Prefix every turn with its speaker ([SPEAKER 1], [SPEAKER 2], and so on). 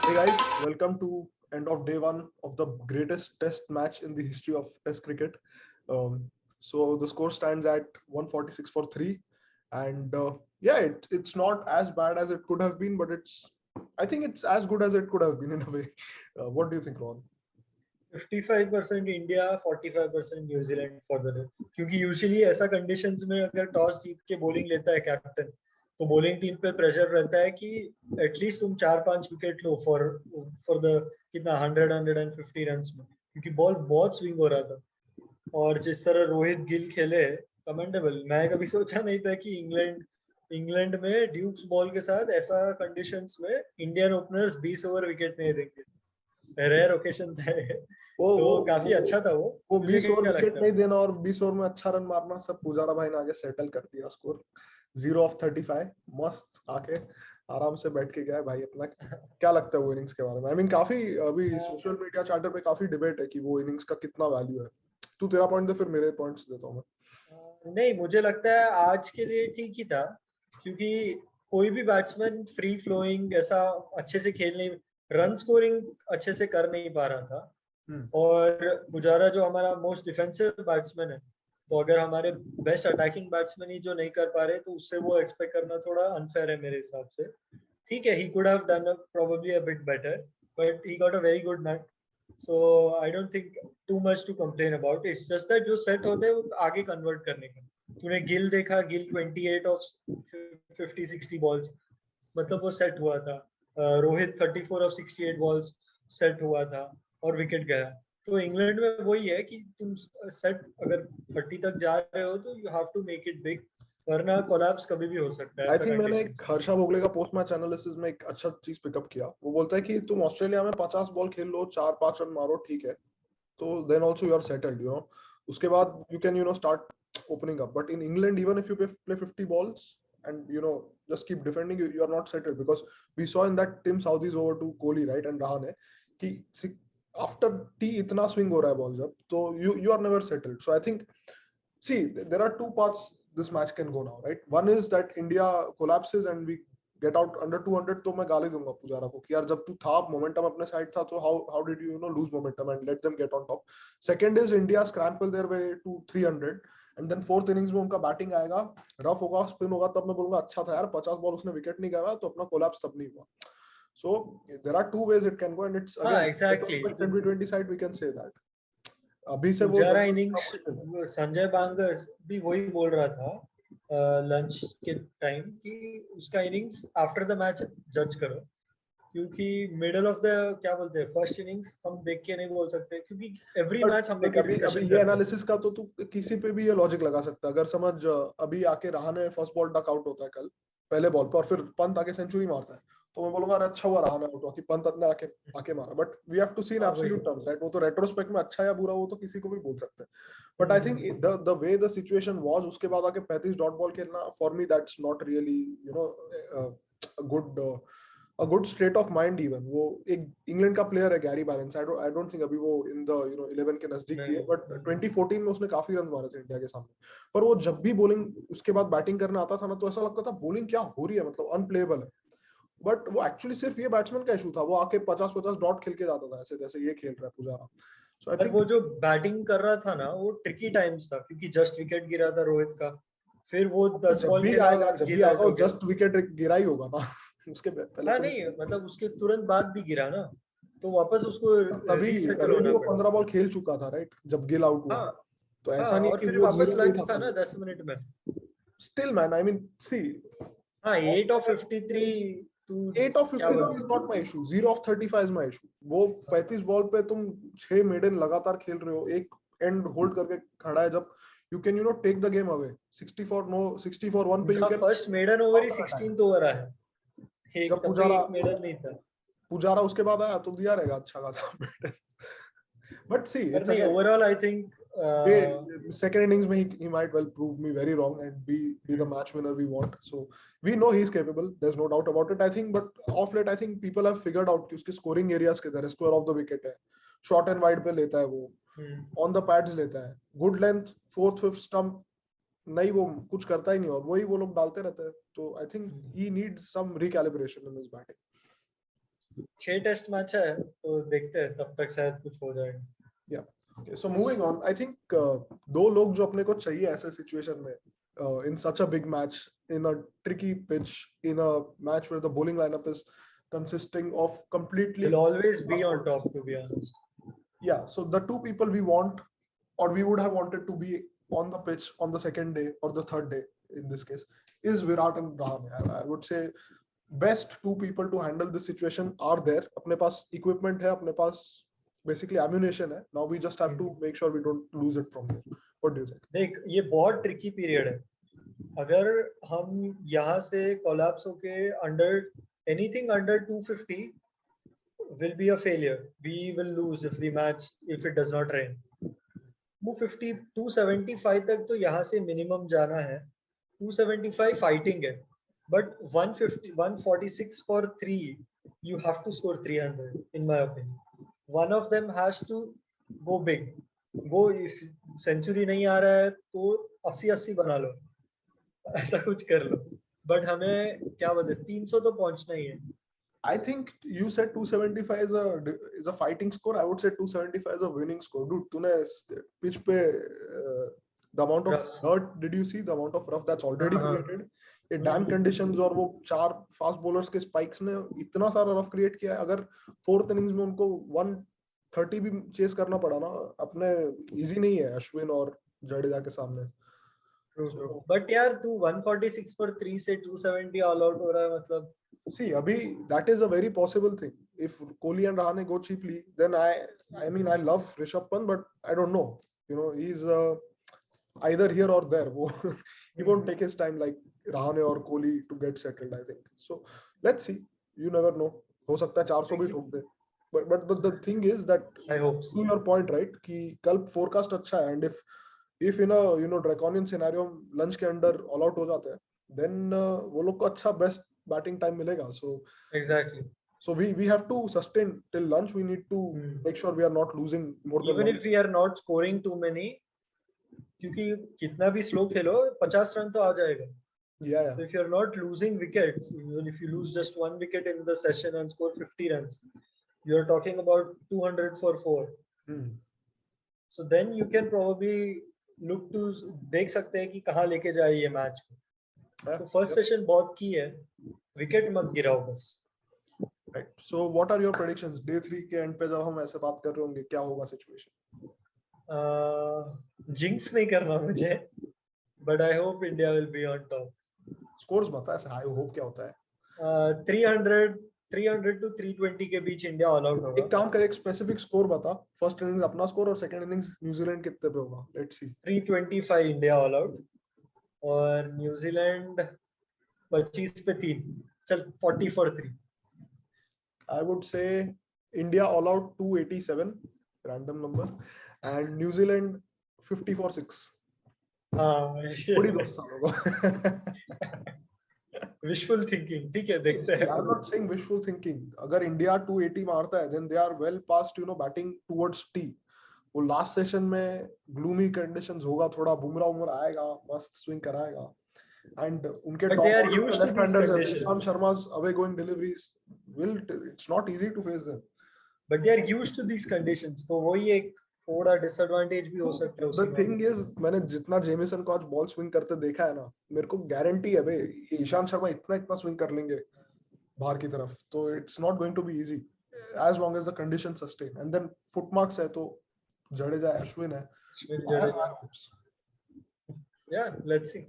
[SPEAKER 1] Hey guys, welcome to end of day one of the greatest test match in the history of test cricket. So the score stands at 146 for 3, and yeah, it's not as bad as it could have been, but I think it's as good as it could have been in a way. What do you think, Ron?
[SPEAKER 2] 55% India 45% New Zealand for the day, क्योंकि usually ऐसा conditions में अगर toss जीत के bowling लेता है captain, तो bowling team पे pressure रहता है कि एटलीस्ट तुम 4-5 विकेट लो फॉर द कितना 100-150 रन में, क्योंकि बॉल बहुत स्विंग हो रहा था। और जिस तरह रोहित गिल खेले, कमेंडेबल। मैं कभी सोचा नहीं था कि इंग्लैंड इंग्लैंड में ड्यूक्स बॉल के साथ ऐसा कंडीशंस में इंडियन ओपनर्स 20 ओवर विकेट नहीं देंगे। रेयर ओकेशन था ये।
[SPEAKER 1] वो
[SPEAKER 2] तो
[SPEAKER 1] वो
[SPEAKER 2] काफी
[SPEAKER 1] वो,
[SPEAKER 2] अच्छा था वो।
[SPEAKER 1] वो
[SPEAKER 2] तुझे
[SPEAKER 1] 20 ओवर
[SPEAKER 2] क्या
[SPEAKER 1] विकेट
[SPEAKER 2] लगता है?
[SPEAKER 1] नहीं देना और 20 ओवर में अच्छा रन मारना, सब पुजारा भाई ने आगे सेटल कर दिया स्कोर। 0 of 35, मस्त आके आराम से बैठ के गया है भाई अपना। क्या लगता है वो इनिंग्स के बारे में? काफी अभी सोशल मीडिया चार्टर पे काफी डिबेट है कि वो इनिंग्स का कितना वैल्यू है। तू तेरा पॉइंट दे, फिर मेरे पॉइंट्स देता हूँ मैं।
[SPEAKER 2] नहीं, मुझे लगता है आज के लिए ठीक ही था, क्योंकि कोई भी बैट्समैन फ्री फ्लोइंग ऐसा अच्छे से खेल नहीं, रन स्कोरिंग अच्छे से कर नहीं पा रहा था।
[SPEAKER 1] हम्म।
[SPEAKER 2] और पुजारा जो हमारा मोस्ट डिफेंसिव बैट्समैन है, तो अगर हमारे बेस्ट अटैकिंग बैट्समैन ही जो नहीं कर पा रहे, तो उससे वो एक्सपेक्ट करना थोड़ा अनफेयर है मेरे हिसाब से। ठीक है, he could have done probably a bit better, but he got a very good match. So I don't think too much to complain about. It's just that जो सेट होते हैं वो आगे कन्वर्ट करने का। तूने गिल देखा, गिल 28 ऑफ 50-60 बॉल्स, मतलब वो सेट हुआ था। रोहित 34 ऑफ 68 बॉल्स सेट हुआ था और विकेट गया। तो इंग्लैंड में वही है कि तुम सेट अगर 30 तक जा रहे हो तो you have to make it big, वरना कोलैप्स कभी भी हो सकता है
[SPEAKER 1] आई
[SPEAKER 2] ऐसा
[SPEAKER 1] थिंक मैंने एक
[SPEAKER 2] कंडीशंस में।
[SPEAKER 1] हर्षा भोगले का पोस्ट मैच एनालिसिस में एक अच्छा चीज पिकअप किया। वो बोलता है कि तुम ऑस्ट्रेलिया में 50 बॉल खेल लो, 4-5 रन मारो, ठीक है, तो then also you are settled, उसके बाद you can start opening up. But in England, even if you play 50 balls and just keep defending, you are not settled, because we saw in that Tim Southee's over to Kohli, right, and Rahane, कि after T इतना swing हो रहा है ball जब, तो you are never settled. So I think, see, there are two parts this match can go now, right? One is that India collapses and we get out under 200, तो मैं गाली दूंगा पुजारा को कि यार जब तू था, मोमेंटम अपने साइड था, तो how did you lose momentum and let them get on top. Second is India scramble their way to 300, and then fourth innings में उनका बैटिंग आएगा, रफ होगा, स्पिन होगा, तब मैं बोलूंगा अच्छा था यार, 50 बॉल उसने विकेट नहीं गया, तो अपना कोलैप्स तब नहीं हुआ. So there are two ways it can go, and it's
[SPEAKER 2] हाँ,
[SPEAKER 1] again
[SPEAKER 2] exactly.
[SPEAKER 1] 2020 side we can say that. अभी से वो
[SPEAKER 2] पुजारा
[SPEAKER 1] जजमेंट
[SPEAKER 2] इनिंग्स,
[SPEAKER 1] मुश्किल है.
[SPEAKER 2] संजय बांगस भी वही बोल रहा था लंच के टाइम कि उसका इनिंग्स आफ्टर द मैच जज करो, क्योंकि मिडल ऑफ द क्या बोलते हैं फर्स्ट इनिंग्स हम देख के नहीं बोल सकते, क्योंकि एवरी
[SPEAKER 1] बट
[SPEAKER 2] मैच हम लोग ये
[SPEAKER 1] अभी अभी
[SPEAKER 2] डिस्कशन
[SPEAKER 1] ये
[SPEAKER 2] करते हैं।
[SPEAKER 1] एनालिसिस का तो तू किसी पे भी ये लॉजिक लगा सकता है. अगर समझ अभी आके Rahane first ball duck out होता है कल पहले बॉल पर, और फिर पंत आके सेंचुरी मारता है, तो मैं बोलूंगा अरे अच्छा हुआ रहाणे आउट हुआ कि पंत ने आके आके मारा. बट वी हैव टू सी इन
[SPEAKER 2] हाँ, वही।
[SPEAKER 1] Absolute terms, right? वो तो रेट्रोस्पेक्ट में अच्छा या बुरा वो तो किसी को भी बोल सकते हैं. But I think the way the situation was, उसके बाद आके 35 डॉट बॉल खेलना, for me that's not really good, a good state of mind. Even वो एक इंग्लैंड का प्लेयर है, Gary balance. I don't think अभी वो इन द 11 के नजदीक भी है,
[SPEAKER 2] नहीं,
[SPEAKER 1] बट 2014 में उसने काफी रन मारे थे इंडिया के सामने. पर वो जब भी बॉलिंग उसके बाद बैटिंग करने आता था ना, तो ऐसा लगता था बॉलिंग क्या हो रही है, मतलब अनप्लेएबल है. बट वो एक्चुअली सिर्फ ये बैट्समैन का इशू था, वो आके 50-50 डॉट खेल के जाता था ऐसे जैसे ये खेल रहा है पुजारा. सो आई
[SPEAKER 2] पर
[SPEAKER 1] थिंक
[SPEAKER 2] वो जो बैटिंग कर रहा था ना, वो ट्रिकी टाइम्स था, क्योंकि जस्ट विकेट गिरा था रोहित का। फिर वो 10 बॉल खेला,
[SPEAKER 1] जब भी
[SPEAKER 2] गिल आउट
[SPEAKER 1] आएगा
[SPEAKER 2] हो
[SPEAKER 1] वो
[SPEAKER 2] गया।
[SPEAKER 1] जस्ट विकेट गिरा ही होगा ना. उसके पहले
[SPEAKER 2] हाँ,
[SPEAKER 1] तो
[SPEAKER 2] नहीं, मतलब उसके तुरंत बाद भी गिरा ना, तो वापस उसको
[SPEAKER 1] तभी
[SPEAKER 2] रीसेटल
[SPEAKER 1] तभी भी
[SPEAKER 2] होना
[SPEAKER 1] वो
[SPEAKER 2] पड़ा।
[SPEAKER 1] 15 बॉल खेल चुका था, राइट, जब गिल आउट हुआ.
[SPEAKER 2] हाँ,
[SPEAKER 1] तो
[SPEAKER 2] हाँ,
[SPEAKER 1] ऐसा नहीं
[SPEAKER 2] और
[SPEAKER 1] कि
[SPEAKER 2] फिर
[SPEAKER 1] वो
[SPEAKER 2] वापस
[SPEAKER 1] जीरो पे
[SPEAKER 2] लंच
[SPEAKER 1] था
[SPEAKER 2] था ना
[SPEAKER 1] पहले.
[SPEAKER 2] 10 मिनट में।
[SPEAKER 1] स्टिल मैन, आई मीन, सी,
[SPEAKER 2] हाँ, 8 ऑफ 53। तू
[SPEAKER 1] 8 ऑफ
[SPEAKER 2] क्या
[SPEAKER 1] 53 इज
[SPEAKER 2] बोल।
[SPEAKER 1] Not my issue, 0 of 35 is my issue. वो 35 बॉल पे तुम 6 मेडन लगातार खेल रहे हो, एक एंड होल्ड करके खड़ा है, जब you can take the game away. 64 no, 64-1 पे यू
[SPEAKER 2] उनका
[SPEAKER 1] कैन
[SPEAKER 2] फर्स्ट मेडन ओवर ही
[SPEAKER 1] stop the time.
[SPEAKER 2] 16th over आया। एक
[SPEAKER 1] जब
[SPEAKER 2] तब तक एक मेडन नहीं था।
[SPEAKER 1] पुजारा उसके बाद आया तो दिया रहेगा अच्छा खासा मेडन. बट सी,
[SPEAKER 2] पर
[SPEAKER 1] इट्स
[SPEAKER 2] नहीं,
[SPEAKER 1] again,
[SPEAKER 2] overall I think
[SPEAKER 1] second innings में he might well prove me very wrong and be the match winner we want. So we know he's capable, there's no doubt about it, I think. But off late I think people have figured out कि उसके scoring areas किधर है. Square of the wicket है, short and wide पे लेता है वो, on the pads लेता है, good length, fourth fifth stump नहीं, वो कुछ करता ही नहीं, और वही वो लोग डालते रहते हैं. तो I think he needs some recalibration in his batting.
[SPEAKER 2] 6 test match है तो देखते हैं, तब तक शायद कुछ हो जाएगा.
[SPEAKER 1] Yeah. Okay, so moving on, I think दो लोग जो अपने को चाहिए ऐसे सिचुएशन में in such a big match, in a tricky pitch, in a match where the bowling lineup is consisting of completely.
[SPEAKER 2] Will always be on top, to be honest.
[SPEAKER 1] Yeah, so the two people we want, or we would have wanted to be on the pitch on the second day or the third day in this case, is Virat and Rahane. I would say best two people to handle this situation are there. अपने पास equipment है, अपने पास basically ammunition है. Now we just have to make sure we don't lose it from there. What do you think?
[SPEAKER 2] देख, ये बहुत tricky period है. अगर हम यहाँ से कोलैप्स होके under anything under 250 will be a failure. We will lose if the match, if it does not rain. 250 275 तक तो यहाँ से मिनिमम जाना है. 275 फाइटिंग है, but 150 146 for 3 you have to score 300 in my opinion. One of them has to go big. Go, if century नहीं आ रहा है तो 80-80 बना लो, ऐसा कुछ कर लो. बट हमें क्या बोलते, 300 तो पहुंचना ही है.
[SPEAKER 1] I think you said 275 is a fighting score. I would say 275 is a winning score. Dude, तूने pitch पे the amount of hurt, did you see the amount of rough that's already created? ये damn conditions और वो 4 fast bowlers के spikes ने इतना सारा rough create किया है. अगर 4th innings में उनको 130 भी chase करना पड़ा ना, अपने easy नहीं है अश्विन और जडेजा के सामने.
[SPEAKER 2] बट यार तू 146 for 3 से 270 ऑल आउट हो रहा है, मतलब.
[SPEAKER 1] See, abhi, that is a very possible thing. If Kohli and Rahane go cheaply, then I mean, I love Rishabh Pant, but I don't know. You know, he's either here or there. He won't take his time like Rahane or Kohli to get settled, I think. So let's see. You never know. हो सकता है 400 भी ठोक दे. But the thing is that
[SPEAKER 2] I hope so.
[SPEAKER 1] To your point, right? कि कल forecast अच्छा है, and if in a draconian scenario lunch के अंदर all out हो जाते हैं, then वो लोग को अच्छा best batting time मिलेगा. So
[SPEAKER 2] exactly.
[SPEAKER 1] So we have to sustain till lunch. We need to make sure we are not losing more than
[SPEAKER 2] even if we are not scoring too many, क्योंकि कितना भी slow खेलो 50 run तो आ जाएगा.
[SPEAKER 1] Yeah.
[SPEAKER 2] So if you are not losing wickets, even if you lose just 1 wicket in the session and score 50 runs, you are talking about 200 for 4. So then you can probably look to देख सकते हैं कि कहाँ लेके जाए ये match को. तो फर्स्ट सेशन बहुत की है, विकेट मत गिराओ बस.
[SPEAKER 1] Right. So what are your predictions? Day 3 के एंड पे जब हम ऐसे बात कर रहे होंगे, क्या होगा सिचुएशन?
[SPEAKER 2] जिंक्स नहीं करना मुझे, but I hope India will be on top.
[SPEAKER 1] Scores बता, ऐसे आई होप क्या होता है?
[SPEAKER 2] 300 to 320 के बीच इंडिया ऑल आउट होगा.
[SPEAKER 1] एक काम कर, एक स्पेसिफिक स्कोर बता. फर्स्ट इनिंग्स अपना स्कोर और सेकंड इनिंग्स न्यूजीलैंड कितने पे होगा? Let's see.
[SPEAKER 2] 325 India all out और न्यूजीलैंड 25 पे 3. चल 40 for 3.
[SPEAKER 1] I would say India all out 287, random number, and New Zealand 50 for 6. थोड़ी दोस्त होगा.
[SPEAKER 2] Wishful thinking, ठीक है, देखते हैं.
[SPEAKER 1] I'm not saying wishful thinking. अगर इंडिया 280 मारता है, then they are well past, batting towards T. वो लास्ट सेशन में gloomy conditions होगा, थोड़ा बुमराह आएगा, मस्त स्विंग कराएगा. And उनके
[SPEAKER 2] but they are used to these conditions.
[SPEAKER 1] Ishant Sharma's away going deliveries it's not easy to face them.
[SPEAKER 2] But they are used to these conditions, तो वही एक थोड़ा disadvantage भी हो सकता है उसमें.
[SPEAKER 1] The thing is, मैंने जितना जेमिसन को आज बॉल स्विंग करते देखा है ना, मेरे को गारंटी है बे, ईशांत शर्मा इतना स्विंग कर लेंगे बाहर की तरफ, तो it's not going to be easy as long as the conditions sustain. And then foot marks है तो जडेजा, अश्विन है. Yeah,
[SPEAKER 2] let's see.